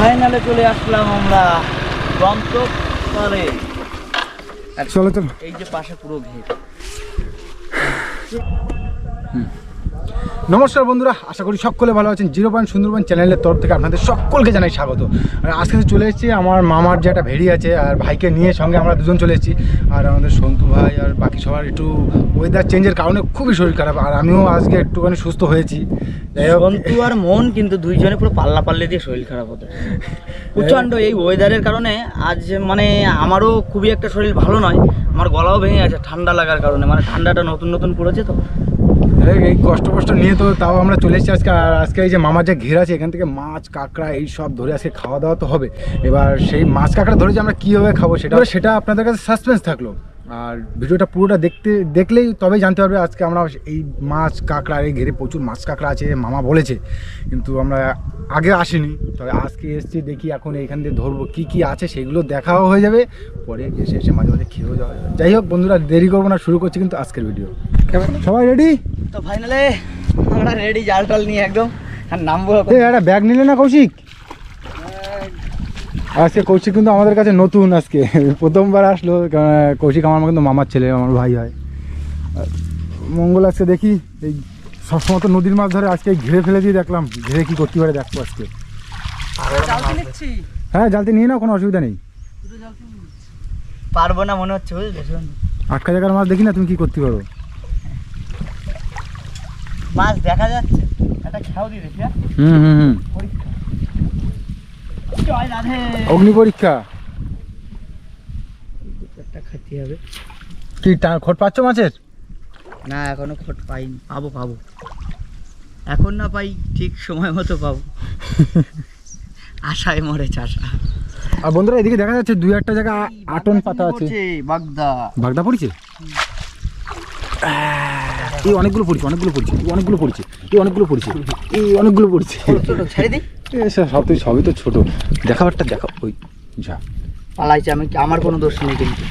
ফাইনালে চলে আসলাম আমরা গন্তব্যস্থলে। চলো চলো। এই যে পাশে পুরো ঘের। নমস্কার বন্ধুরা, আশা করি সকলে ভালো আছেন। 0 সুন্দরবন চ্যানেলের তরফ থেকে আপনাদের সকলকে জানাই স্বাগত। আর আজকে চলে এসেছি আমার মামার যে একটা ভেড়ি আছে আর ভাইকে নিয়ে, সঙ্গে আমরা দুজন চলে এসেছি। আর আমাদের সন্তু ভাই আর বাকি সবার একটু ওয়েদার চেঞ্জের কারণে খুবই শরীর খারাপ, আর আমিও আজকে একটুখানি সুস্থ হয়েছি। সন্তু আর মন কিন্তু দুইজনে পুরো পাল্লা দিয়ে শরীর খারাপ হতো প্রচণ্ড এই ওয়েদারের কারণে। আজ মানে আমারও খুবই একটা শরীর ভালো নয়, আমার গলাও ভেঙে গেছে ঠান্ডা লাগার কারণে। মানে ঠান্ডাটা নতুন পড়েছে তো, এই কষ্ট নিয়ে তো তাও আমরা চলে এসেছি আজকে। আর আজকে এই যে মামার যে ঘের আছে এখান থেকে মাছ কাঁকড়া এই সব ধরে আজকে খাওয়া দাওয়া তো হবে। এবার সেই মাছ কাঁকড়া ধরে যে আমরা কীভাবে খাবো সেটা আপনাদের কাছে সাসপেন্স থাকলো। আর ভিডিওটা পুরোটা দেখলেই তবেই জানতে পারবে আজকে আমরা এই মাছ কাঁকড়া, এই ঘেরে প্রচুর মাছ কাঁকড়া আছে মামা বলেছে, কিন্তু আমরা আগে আসিনি। তবে আজকে এসেছি, দেখি এখন এইখান দিয়ে ধরবো কী আছে সেগুলো দেখাও হয়ে যাবে, পরে এসে মাঝে মাঝে খেয়েও যাওয়া যাবে। যাই হোক বন্ধুরা, দেরি করবো না, শুরু করছি কিন্তু আজকের ভিডিও। সবাই রেডি তো ফাইনালে আমরা রেডি জাল টাল নিয়ে একদম। আর নামবো। একটা ব্যাগ নিলে না কৌশিক? আজকে কৌশিক কিন্তু আমাদের কাছে নতুন, আজকে প্রথমবার আসলো। কৌশিক আমার কিন্তু মামার ছেলে, আমার ভাই হয়। মঙ্গল আজকে দেখি এই সবসময় তো নদীর মাছ ধরে, আজকে ঘিরে ফেলে দিয়ে দেখলাম ঘিরে কি করতে পারে দেখবো আজকে। হ্যাঁ জালতি নিয়ে নাও, কোনো অসুবিধা নেই। পারবো না মনে হচ্ছে, বুঝলে আটকা জায়গার মাছ দেখি না, তুমি কি করতে পারো? মাছ দেখা যাচ্ছে, একটা খেয়াও দিয়ে দেখি। হুম অগ্নি পরীক্ষা খেতে হবে। কি খোট পাচ্ছ মাছের? না এখনো খোট পাইনি, পাবো এখন না পাই ঠিক সময় মতো পাবো। আশায় মরে চাষা। আর বন্ধুরা এদিকে দেখা যাচ্ছে 2-1টা জায়গা আটন পাতা আছে। বাগদা পড়ছে, এই অনেকগুলো পড়ছে। ছেড়ে দিই, সবই তো ছোট। দেখাবারটা দেখা, ওই যা পালাইছে। আমার কোনো দোষ নেই কিন্তু।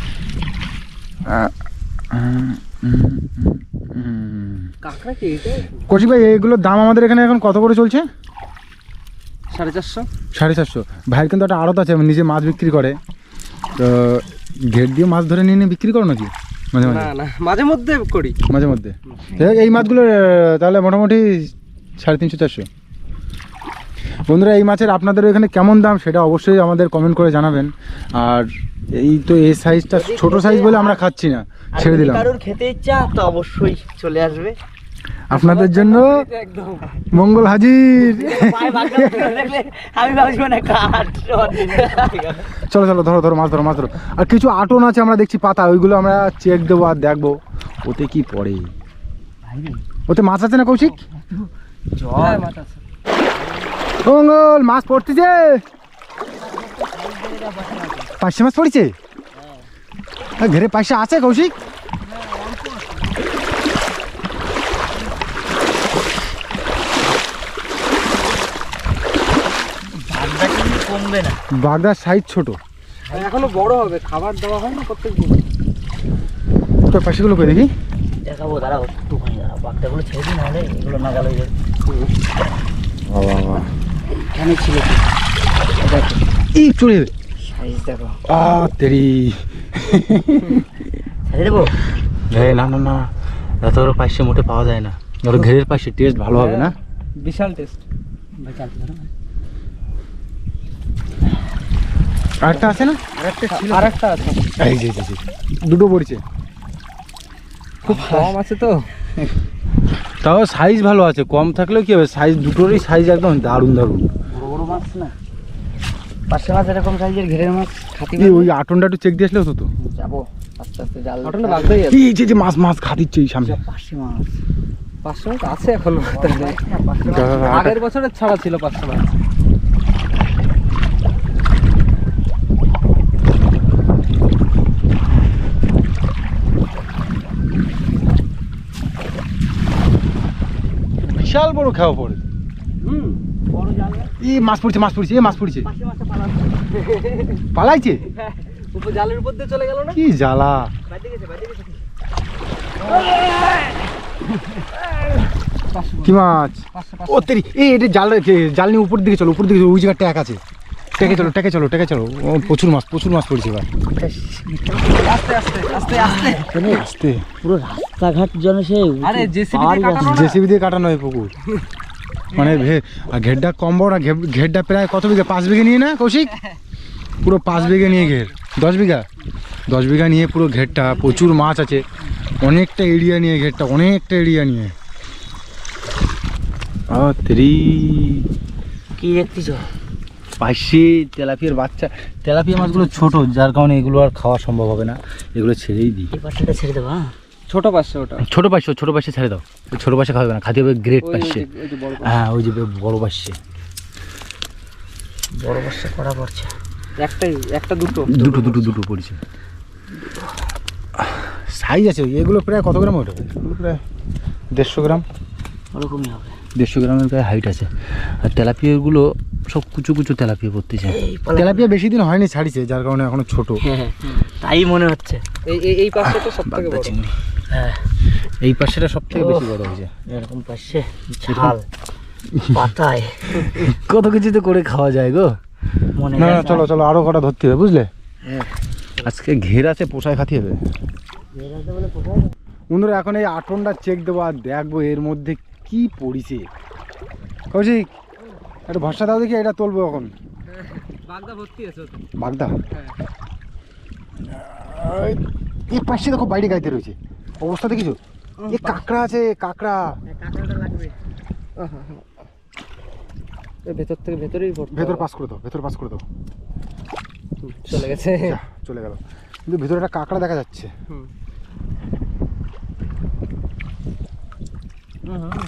কৌশিক ভাই, এইগুলোর দাম আমাদের এখানে এখন কত করে চলছে? 450। ভাইয়ের কিন্তু একটা আড়ত আছে, নিজে মাছ বিক্রি করে। তো ঘের দিয়ে মাছ ধরে নিয়ে বিক্রি করো নাকি? মাঝে মধ্যে করি। এই মাছগুলো তাহলে মোটামুটি 350-400। বন্ধুরা এই মাছের আপনাদের এখানে কেমন দাম সেটা অবশ্যই আমাদের কমেন্ট করে জানাবেন। আর এই তো এই সাইজটা ছোট সাইজ বলে আমরা খাচ্ছি না, ছেড়ে দিলাম। কারোর খেতে ইচ্ছা তো অবশ্যই চলে আসবে, আপনাদের জন্য মঙ্গল হাজির। আমি ভাবছি না কাঠ। চলো ধরো মাছ ধরো। আর কিছু আটন আছে আমরা দেখছি পাতা, ওইগুলো আমরা চেক দেবো আর দেখবো ওতে কি পড়ে। ওতে মাছ আছে না কৌশিক? মঙ্গল মাছ পড়তেছে, পার্শে মাছ পড়েছে। ঘেরে পার্শে আছে কৌশিক? কমবে না, বাগদার সাইজ ছোট, এখনো বড় হবে। খাবার দেওয়া হয় না প্রত্যেকদিন। তো পার্শেগুলো করে দেখি, দেখাবো। দাঁড়াও একটুখানি, বাগদাগুলো ছেড়ে দিই, নাহলে এগুলো না গেল। এখানে ছিল এই চলে সাইজ দেখো। তেরি ছেড়ে দেবো। না এত বড় পার্শে মোটে পাওয়া যায় না। ধরো ঘেরের পার্শে টেস্ট ভালো হবে না? বিশাল টেস্ট। আরেকটা আছে না? আরেকটা আছে। এই যে দুটো পড়ছে, খুব কম আছে তো, তাও সাইজ ভালো আছে। কম থাকলেও কি হবে, সাইজ দুটোরই সাইজ একদম দারুণ। বড় মাছ না, পার্শে মাছ এরকম সাইজের ঘেরের মাছ খাতি। ওই আটনটা একটু চেক দিয়ে আসলেও তো যাবো আস্তে জাল। আটনটা বাগদাই আছে। এই যে মাছ খাতিচ্ছে এই সামনে। পার্শে মাছ আছে এখনো। আগের বছরের ছাড়া ছিল পার্শে মাছ। বিশাল বড় খাওয়া পড়ে। এই মাছ পড়ছে, পালাইছে। জালের উপর দিয়ে চলে গেল না, কি জ্বালা। কি মাছ? ও তেরি, এটা জাল নিয়ে উপর দিকে চলো, ওই জায়গায় ট্যাগ আছে। টেকে চলো ও প্রচুর মাছ পড়ছে এবার। আস্তে আস্তে আস্তে আস্তে কেন আসতে? পুরো রাস্তাঘাট যেন সে আরে জেসিবি দিয়ে কাটানো হয় পুকুর, মানে আর ঘেরটা কম বড় না, ঘেরটা প্রায় কত বিঘা, 5 বিঘা নিয়ে না কৌশিক? পুরো 5 বিঘা নিয়ে ঘের, 10 বিঘা নিয়ে পুরো ঘেরটা, প্রচুর মাছ আছে, অনেকটা এরিয়া নিয়ে ঘেরটা, অনেকটা এরিয়া নিয়ে। কি দেখতেছ? পাশে তেলাপিয়ার বাচ্চা, তেলাপিয়া মাছগুলো ছোট, যার কারণে এগুলো আর খাওয়া সম্ভব হবে না, এগুলো ছেড়েই দিই। এই পাশটা ছেড়ে দেবো। ছোট পাশে ওটা, ছোট পাশে ছেড়ে দাও, ছোট পাশে খাওয়া হবে না, খাতে হবে গ্রেট পাশে। হ্যাঁ ওই যে বড় পাশে, বড় পাশে করা পড়ছে। একটা দুটো পড়ছে, সাইজ আছে এগুলো। প্রায় কত গ্রাম ওঠে? এগুলো প্রায় 150 গ্রাম, ওরকমই হবে। 150 গ্রামের প্রায় হাইট আছে। আর তেলাপিয়াগুলো সব কুচু পড়তে পড়তেছে। তেলাপিয়া বেশি দিন হয়নি ছাড়িছে, যার কারণে এখনো ছোট। তাই মনে হচ্ছে। এই পাশটা সব থেকে বড়। হ্যাঁ এই পাশেটা সব থেকে বেশি বড় হয়েছে। এরকম পাশে ঝাল পাতায় কত কিছু তো করে খাওয়া যায় গো। মনে না চলো আরো কটা ধরতে হবে, বুঝলে? হ্যাঁ আজকে ঘের আছে, পোষায় খাতে হবে। বন্ধুরা এখন এই আটনটা চেক দেবো আর দেখবো এর মধ্যে কি পড়িছে। কৌশিক একটু ভরসা দাও দেখি, এটা তুলবো এখন। বাগদা ভর্তি আছে। বাগদা এই পাশে দেখো বাইরে গাইতে রয়েছে, অবস্থা দেখিছো? এই কাঁকড়া আছে, কাঁকড়া। কাঁকড়াটা লাগবে। ভেতর থেকে ভেতরেই ভেতর পাস করে দাও। চলে গেছে, চলে গেল, কিন্তু ভেতরে একটা কাঁকড়া দেখা যাচ্ছে।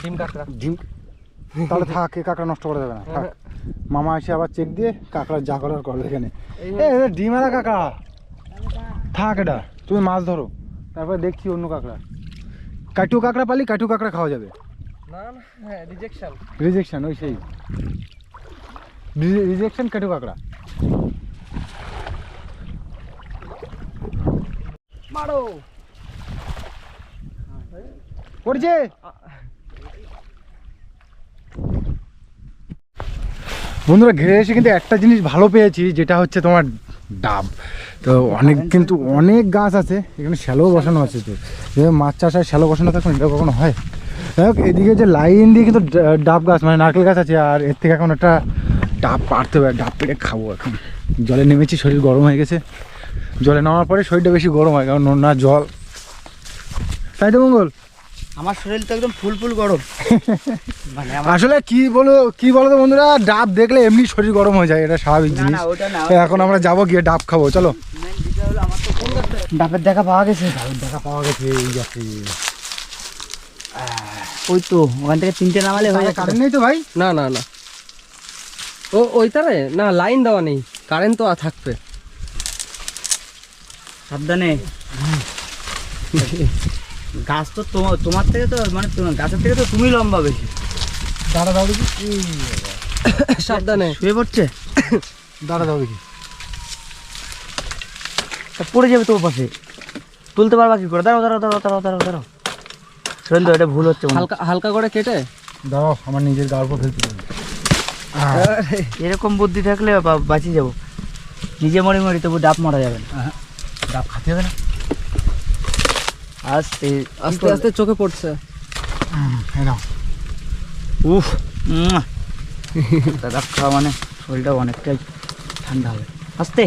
ডিম কাঁকড়া। ডিম, তাহলে থাক, এ কাঁকড়া নষ্ট করা যাবে না, থাক। মামা এসে আবার চেক দিয়ে কাঁকড়া যা করার করবে এখানে। ডিম আলা কাঁকড়া থাক, এটা তুমি মাছ ধরো, তারপরে দেখছি অন্য কাঁকড়া। কাটু কাঁকড়া পালি, কাটু কাঁকড়া খাওয়া যাবে না হ্যাঁ রিজেকশন, ওই সেই রিজেকশন কাটু কাঁকড়া। মারো পড়ছে। বন্ধুরা ঘিরে এসে কিন্তু একটা জিনিস ভালো পেয়েছি, যেটা হচ্ছে তোমার ডাব। তো কিন্তু অনেক গাছ আছে এখানে, শ্যালো বসানো আছে। তো মাছ চাষ আর শ্যালো বসানো থাকবে, এটা কখনো হয়? এদিকে যে লাইন দিয়ে কিন্তু ডাব গাছ, মানে নারকেল গাছ আছে, আর এর থেকে এখন একটা ডাব পাড়তে হবে। ডাব পেড়ে খাবো। এখন জলে নেমেছি, শরীর গরম হয়ে গেছে। জলে নামার পরে শরীরটা বেশি গরম হয়, কারণ নোনা জল, তাই তো মঙ্গল? আমার শরীর তো একদম ফুল গরম। মানে আসলে কি বলো তো বন্ধুরা, ডাব দেখলে এমনি শরীর গরম হয়ে যায়, এটা স্বাভাবিক জিনিস। এখন আমরা যাবো গিয়ে ডাব খাবো, চলো। ডাবের দেখা পাওয়া গেছে। এই যাচ্ছে, ওই তো ওখান থেকে 3টে নামালে হয়ে যাবে। কারেন্ট নেই তো ভাই? না ওই তারে না, লাইন দেওয়া নেই, কারেন্ট তো থাকবে। সাবধানে। গাছ তো তোমার থেকে তো, মানে গাছের থেকে তো তুমি লম্বা বেশি। দাঁড়া দাও দেখি, সাবধানে শুয়ে পড়ছে। দাঁড়া দাও দেখি। পড়ে যাবে তোর পাশে, তুলতে পারবা কি করে? দাঁড়াও। শোন তো, এটা ভুল হচ্ছে। হালকা করে কেটে দাও, আমার নিজের গাড় উপর ফেলতে হবে। এরকম বুদ্ধি থাকলে বাঁচিয়ে যাবো। নিজে মরি তবু ডাব মারা যাবে না। ডাব খাতে হবে না। আস্তে আস্তে চোখে পড়ছে। উফ, ডাব খাওয়া মানে শরীরটা অনেকটাই ঠান্ডা হবে। আস্তে।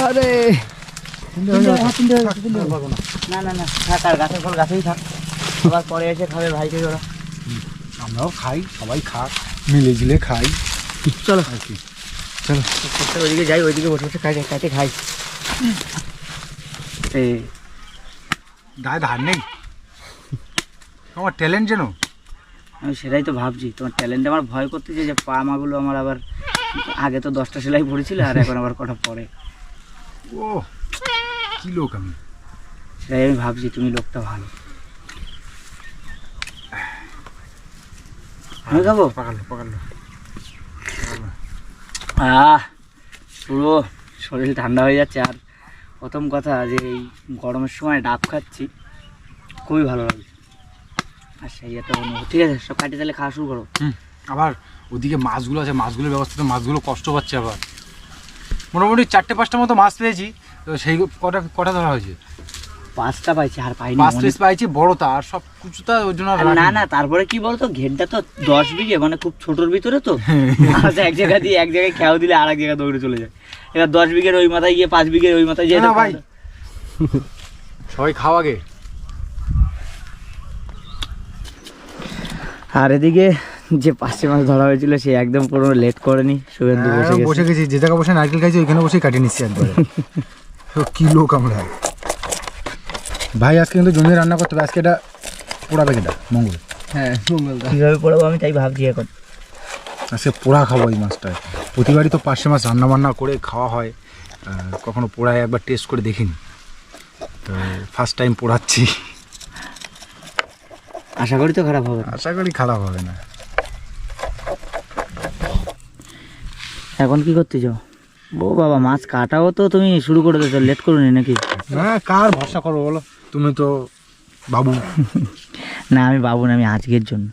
আরে না থাক, আর গাছের ফল গাছেই থাক, আবার পরে এসে খাবে ভাইকে ওরা। আমরাও খাই, সবাই খাক, মিলে ঝিলে খাই, চলো আর কি। চলো ওইদিকে যাই, ওইদিকে বসে কাটে খাই। গায়ে ধার নেই, আমার ট্যালেন্ট যেন। আমি সেটাই তো ভাবছি, তোমার ট্যালেন্ট আমার ভয় করতেছে যে পামাগুলো আমার আবার, আগে তো 10টা সেলাই পড়েছিল, আর এখন আবার কটা পড়ে। ও কি লোক আমি, সেটাই আমি ভাবছি। তুমি লোকটা ভালো। আমি খাবো। পাকালো পুরো শরীর ঠান্ডা হয়ে যাচ্ছে। আর প্রথম কথা যে এই গরমের সময় ডাব খাচ্ছি, খুবই ভালো লাগছে। আর সেই একটা অনুভব। ঠিক আছে, সব কাটিয়ে তাহলে খাওয়া শুরু করো। আবার ওদিকে মাছগুলো আছে, মাছগুলোর ব্যবস্থা, তো মাছগুলো কষ্ট পাচ্ছে আবার। মোটামুটি 4-5টা মতো মাছ পেয়েছি, তো সেই কটা ধরা হয়েছে? 5টা পাইছি, আর পাইনি 5 পিস পাইছি বড়টা, আর সব কিছুটা ওই জন্য আর না রাখিনি। না, তারপরে কি বলতো, ঘেরটা তো 10 বিঘে, মানে খুব ছোটর ভিতরে তো আচ্ছা, এক জায়গা দিয়ে এক জায়গায় খেয়াও দিলে আর এক জায়গায় দৌড়ে চলে যায়। এবার 10 বিঘের ওই মাথায় গিয়ে 5 বিঘের ওই মাথায় যেয়ে না ভাই, সবাই খাওয়া আগে। আর এদিকে যে 5টে মাছ ধরা হয়েছিল সে একদম পুরো লেট করেনি, শুভেন্দু বসে গেছি, যে জায়গায় বসে নারকেল খাইছি ওইখানে বসে কাটিয়ে নিচ্ছি একবারে। তো কি লোক আমরা ভাই। আজকে কিন্তু জমি রান্না করতে হবে, আজকে এটা পোড়াবে কেটা মঙ্গল। হ্যাঁ মঙ্গলদা। কিভাবে পড়াবো আমি তাই ভাবছি এখন। আজকে পোড়া খাবো এই মাছটা। প্রতিবারই তো 500 মাছ রান্না বান্না করে খাওয়া হয়, কখনো পোড়ায় একবার টেস্ট করে দেখিনি, তো ফার্স্ট টাইম পোড়াচ্ছি। আশা করি তো খারাপ হবে না। আশা করি খারাপ হবে না। এখন কি করতে যাও? ও বাবা, মাছ কাটাও তো তুমি শুরু করে দিয়েছো, লেট করো নি নাকি? না, কার ভরসা করবো বলো, তুমি তো বাবু। না আমি বাবু না, আমি আজকের জন্য,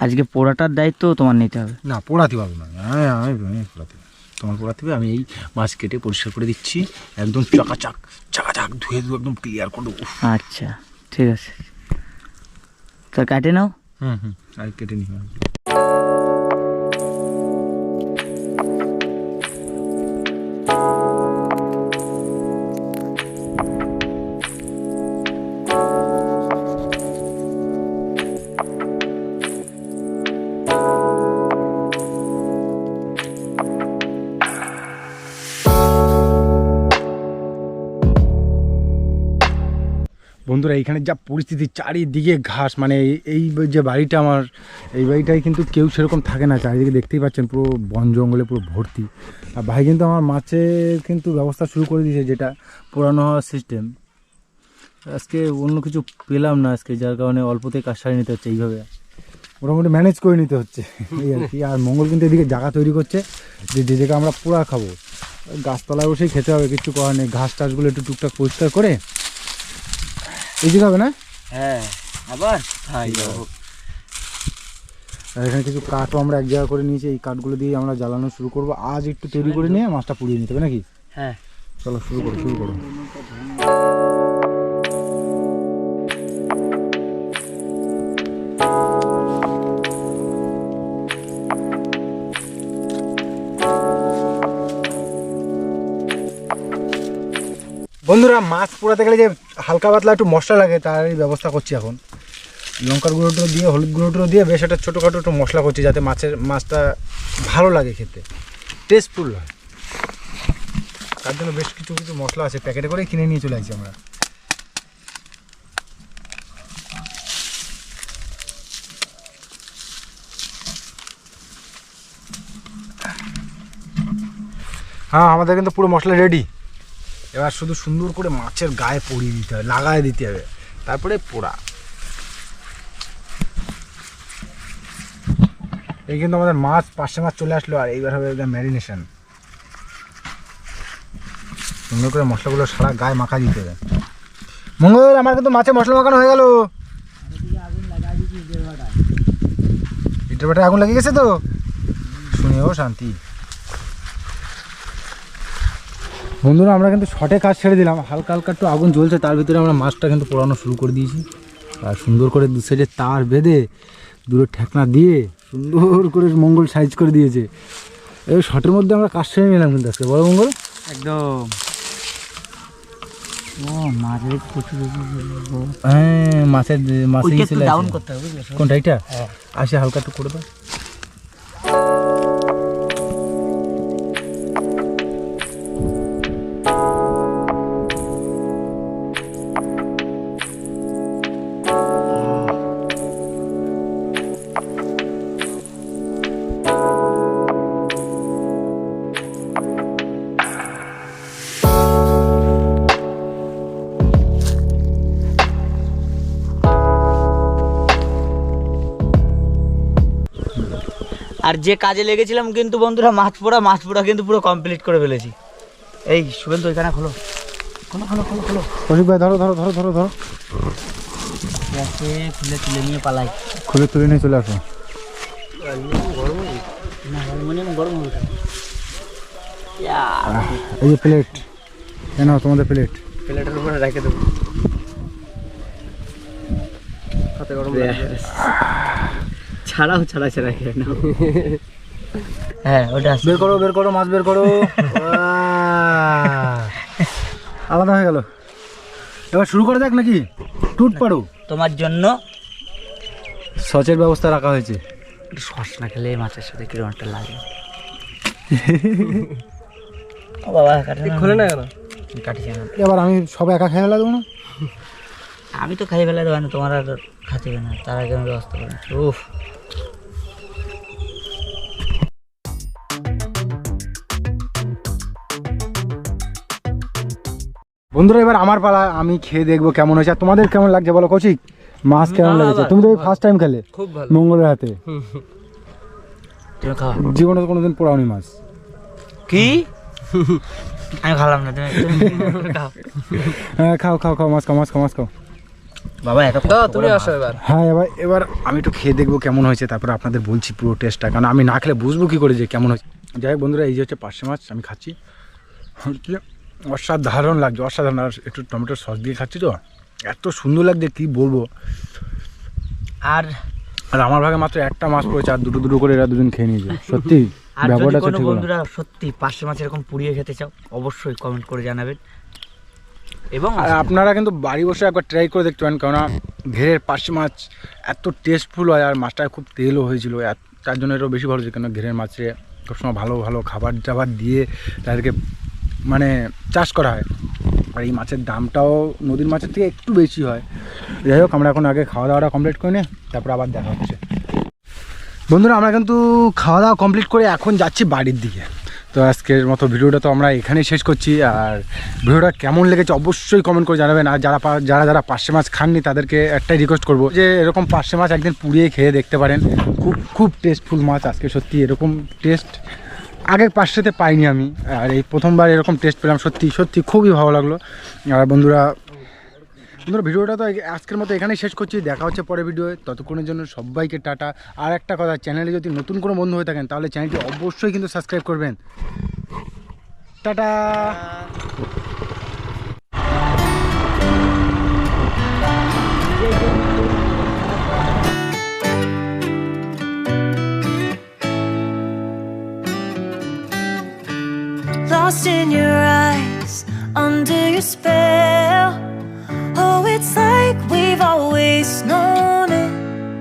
আজকে পোড়াটার দায়িত্ব তোমার নিতে হবে। না, পোড়াতে পারবো না, আমি পোড়াতে পারবো। তোমার পোড়াতে হবে, আমি এই মাছ কেটে পরিষ্কার করে দিচ্ছি, একদম চাকাচাক ধুয়ে একদম ক্লিয়ার করবো। আচ্ছা ঠিক আছে, তো কাটে নাও। আর কেটে নিই। বন্ধুরা, এইখানে যা পরিস্থিতি, চারিদিকে ঘাস, মানে এই যে বাড়িটা আমার, এই বাড়িটায় কিন্তু কেউ সেরকম থাকে না। চারিদিকে দেখতেই পাচ্ছেন পুরো বন জঙ্গলে পুরো ভর্তি। আর ভাই কিন্তু আমার মাছের কিন্তু ব্যবস্থা শুরু করে দিয়েছে, যেটা পুরানো হওয়ার সিস্টেম। আজকে অন্য কিছু পেলাম না আজকে, যার কারণে অল্পতেই কাজ সারিয়ে নিতে হচ্ছে, এইভাবে মোটামুটি ম্যানেজ করে নিতে হচ্ছে এই আর কি। আর মঙ্গল কিন্তু এদিকে জায়গা তৈরি করছে, যে জায়গা আমরা পোড়া খাবো, গাছতলায় বসেই খেতে হবে, কিছু করার নেই। ঘাস টাসগুলো একটু টুকটাক পরিষ্কার করে এই জায়গা হবে না। হ্যাঁ আবার আর এখানে কিছু কাঠও আমরা এক জায়গা করে নিয়েছি, এই কাঠগুলো দিয়ে আমরা জ্বালানো শুরু করবো। আজ একটু তৈরি করে নিয়ে মাছটা পুড়িয়ে নিতে হবে নাকি? হ্যাঁ চলো শুরু করো। বন্ধুরা, মাছ পোড়াতে গেলে যে হালকা পাতলা একটু মশলা লাগে, তারই ব্যবস্থা করছি এখন। লঙ্কার গুঁড়োটো দিয়ে, হলুদ গুঁড়োটো দিয়ে বেশ একটা ছোটোখাটো একটু মশলা করছি, যাতে মাছটা ভালো লাগে খেতে, টেস্টফুল হয়। তার জন্য বেশ কিছু মশলা আছে, প্যাকেটে করে কিনে নিয়ে চলে আসছি আমরা। হ্যাঁ, আমাদের কিন্তু পুরো মশলা রেডি। এবার শুধু সুন্দর করে মাছের গায়ে পরিয়ে দিতে হবে, লাগায় দিতে হবে, তারপরে পোড়া। এই কিন্তু আমাদের মাছ 500 মাছ চলে আসলো, আর এইবার হবে ম্যারিনেশন। সুন্দর করে মশলাগুলো সারা গায়ে মাখা দিতে হবে। মঙ্গল, আমার কিন্তু মাছে মশলা মাখানো হয়ে গেল। ইটের বাটায় আগুন লেগে গেছে তো, শুনেও শান্তি। বন্ধুরা, আমরা কিন্তু শর্টে কাজ ছেড়ে দিলাম, হালকা হালকা একটু আগুন জ্বলছে, তার ভিতরে আমরা মাছটা কিন্তু পোড়ানো শুরু করে দিয়েছি। আর সুন্দর করে দু সাইডে তার বেঁধে দুটো ঠেকনা দিয়ে সুন্দর করে মঙ্গল সাইজ করে দিয়েছে। এই শর্টের মধ্যে আমরা কাজ সেরে নিলাম কিন্তু আজকে, বড় মঙ্গল একদম। ও মাছের প্রচুর। হ্যাঁ, মাছের ডাউন করতে হবে। কোনটা এটা? আসে হালকা একটু করে দাও। আর যে কাজে লেগেছিলাম কিন্তু বন্ধুরা, মাছ পোড়া কিন্তু পুরো কমপ্লিট করে ফেলেছি। এই শুভেন্দু, এখানে খোলো। কৌশিক ভাই, ধরো। খুলে তুলে নিয়ে পালাই। খুলে তুলে নিয়ে চলে আসো। না অ্যালুমিনিয়াম গরম হবে। এই যে প্লেট, কেন তোমাদের প্লেট? প্লেটের উপরে রেখে দেবো। হাতে গরম লাগবে। ছাড়াও ছাড়া খেয়ে নাও। হ্যাঁ ওটা বের করো বের করো, মাছ বের করো। আলাদা হয়ে গেল। এবার শুরু করে দেখ নাকি? টুট পারো। তোমার জন্য সচের ব্যবস্থা রাখা হয়েছে। সস না খেলে মাছের সাথে কিরকম একটা লাগে। ও বাবা খুলে না কেন? কাটিছে না। এবার আমি সব একা খেয়ে লাগবো না? আমি তো খাই ফেলা দেবো না, তোমার আর খাতে না, তার আগে আমি ব্যবস্থা করি। উফ বন্ধুরা এবার আমার পালা, আমি খেয়ে দেখবো কেমন হয়েছে। আর তোমাদের কেমন লাগছে বলো কৌশিক? মাছ কেমন লেগেছে? তুমি তো ফার্স্ট টাইম খেলে খুব ভালো। মঙ্গলের হাতে, তুমি খাও। জীবনে তো কোনোদিন পোড়াওনি মাছ। কি? আমি খালাম না, তুমি খাও। হ্যাঁ খাও খাও খাও, মাছ খাও মাছ খাও মাছ খাও। বাবা এত তো তুমি আসো এবার। হ্যাঁ এবার এবার আমি একটু খেয়ে দেখবো কেমন হয়েছে, তারপরে আপনাদের বলছি পুরো টেস্টটা, কারণ আমি না খেলে বুঝবো কী করে যে কেমন হয়েছে। যাই হোক বন্ধুরা, এই যে হচ্ছে পার্শে মাছ আমি খাচ্ছি, হচ্ছে অসাধারণ লাগছে, অসাধারণ। আর একটু টমেটোর সস দিয়ে খাচ্ছি তো এত সুন্দর লাগছে কী বলবো। আর আর আমার ভাগে মাত্র একটা মাছ পড়েছে, আর দুটো দুটো করে এরা দুজন খেয়ে নিয়েছে। সত্যি আর যদি ব্যাপারটা তো কোনো ঠিক হলো। বন্ধুরা সত্যি পার্শে মাছ এরকম পুড়িয়ে খেতে চাও অবশ্যই কমেন্ট করে জানাবেন। এবং আর আপনারা কিন্তু বাড়ি বসে একবার ট্রাই করে দেখতে পারেন, কেননা ঘেরের পার্শে মাছ এত টেস্টফুল হয়, আর মাছটা খুব তেলও হয়েছিল, তার জন্য এটাও বেশি ভালো হয়েছে। কেন ঘেরের মাছে সবসময় ভালো ভালো খাবার টাবার দিয়ে তাদেরকে মানে চাষ করা হয়, আর এই মাছের দামটাও নদীর মাছের থেকে একটু বেশি হয়। যাই হোক, আমরা এখন আগে খাওয়া দাওয়াটা কমপ্লিট করে নিই, তারপর আবার দেখা হচ্ছে। বন্ধুরা আমরা কিন্তু খাওয়া দাওয়া কমপ্লিট করে এখন যাচ্ছি বাড়ির দিকে। তো আজকের মতো ভিডিওটা তো আমরা এখানেই শেষ করছি। আর ভিডিওটা কেমন লেগেছে অবশ্যই কমেন্ট করে জানাবেন। আর যারা যারা পার্শে মাছ খাননি তাদেরকে একটাই রিকোয়েস্ট করবো যে এরকম পার্শে মাছ একদিন পুড়িয়ে খেয়ে দেখতে পারেন। খুব খুব টেস্টফুল মাছ, আজকে সত্যি এরকম টেস্ট আগে পার্শেতে পাইনি আমি, আর এই প্রথমবার এরকম টেস্ট পেলাম। সত্যি সত্যি খুবই ভালো লাগলো। আর বন্ধুরা ভিডিওটা তো আজকের মতো এখানেই শেষ করছি, দেখা হচ্ছে পরে ভিডিওয়ে। ততক্ষণের জন্য সবাইকে টাটা। আর একটা কথা, চ্যানেলে যদি নতুন কোনো বন্ধু হয়ে থাকেন তাহলে চ্যানেলটি অবশ্যই কিন্তু সাবস্ক্রাইব করবেন। Tata. Lost in your eyes, under your spell.